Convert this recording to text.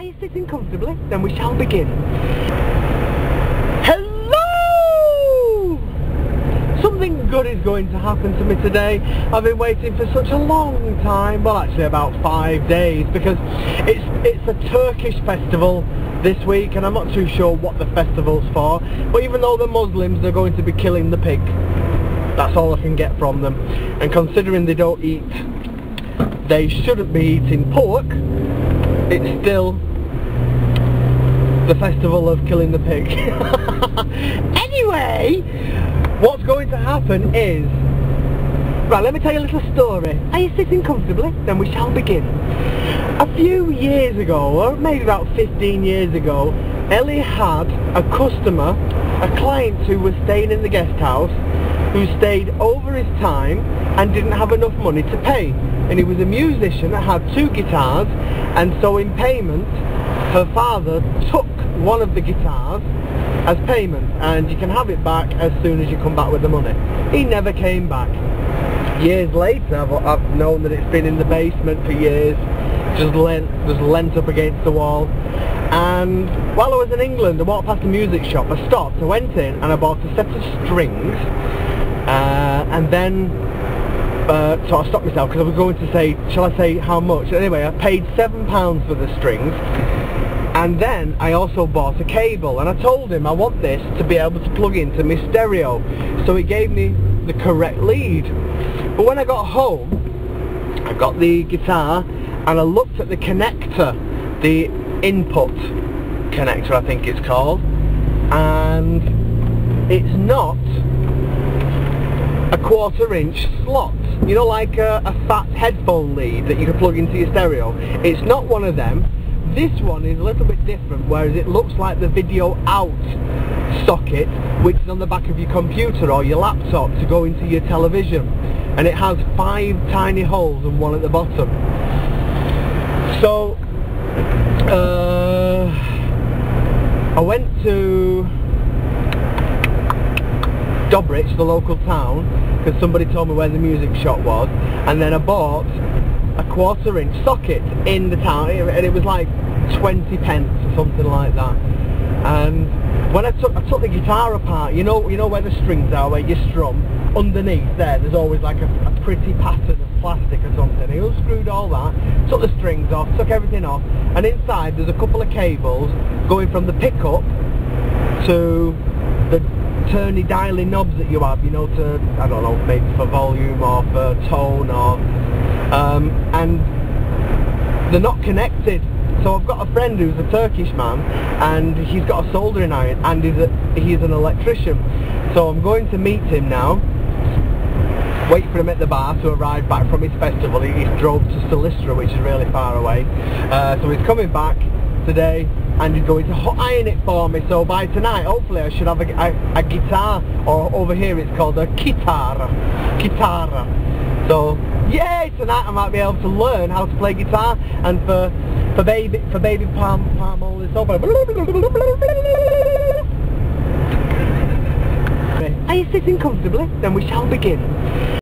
you sitting comfortably? Then we shall begin. Hello! Something good is going to happen to me today. I've been waiting for such a long time, well actually about 5 days, because it's a Turkish festival this week, and I'm not too sure what the festival's for, but even though they're Muslims, they're going to be killing the pig. That's all I can get from them. And considering they don't eat, they shouldn't be eating pork, it's still the festival of killing the pig. Anyway, what's going to happen is, right, let me tell you a little story. Are you sitting comfortably? Then we shall begin. A few years ago, or maybe about 15 years ago, Ellie had a customer, a client who was staying in the guest house, who stayed over his time and didn't have enough money to pay. And he was a musician that had 2 guitars, and so in payment, her father took one of the guitars as payment, and you can have it back as soon as you come back with the money. He never came back. Years later, I've known that it's been in the basement for years, just lent up against the wall. And while I was in England, I walked past a music shop, I stopped, I went in and I bought a set of strings, and then so I stopped myself because I was going to say, shall I say how much? Anyway, I paid £7 for the strings, and then I also bought a cable, and I told him I want this to be able to plug into my stereo, so he gave me the correct lead. But when I got home, I got the guitar and I looked at the connector, the input connector I think it's called, and it's not a 1/4 inch slot, you know, like a fat headphone lead that you can plug into your stereo. It's not one of them. This one is a little bit different, whereas it looks like the video out socket, which is on the back of your computer or your laptop to go into your television, and it has 5 tiny holes and 1 at the bottom. So I went to Dobrich, the local town, because somebody told me where the music shop was, and then I bought a 1/4 inch socket in the town, and it was like 20 pence or something like that. And when I took the guitar apart, you know where the strings are, where you strum, underneath there's always like a pretty pattern of plastic or something. He unscrewed all that, took the strings off, took everything off, and inside there's a couple of cables going from the pickup to the turny dialing knobs that you have, you know, to, I don't know, maybe for volume or for tone, or and they're not connected. So I've got a friend who's a Turkish man, and he's got a soldering iron, and he's an electrician. So I'm going to meet him now, wait for him at the bar to arrive back from his festival. He drove to Silistra, which is really far away, so he's coming back today, and he's going to hot iron it for me. So by tonight, hopefully, I should have a guitar, or over here it's called a kitara. So yay! Tonight I might be able to learn how to play guitar, and for baby PalmOliveSoap. Are you sitting comfortably? Then we shall begin.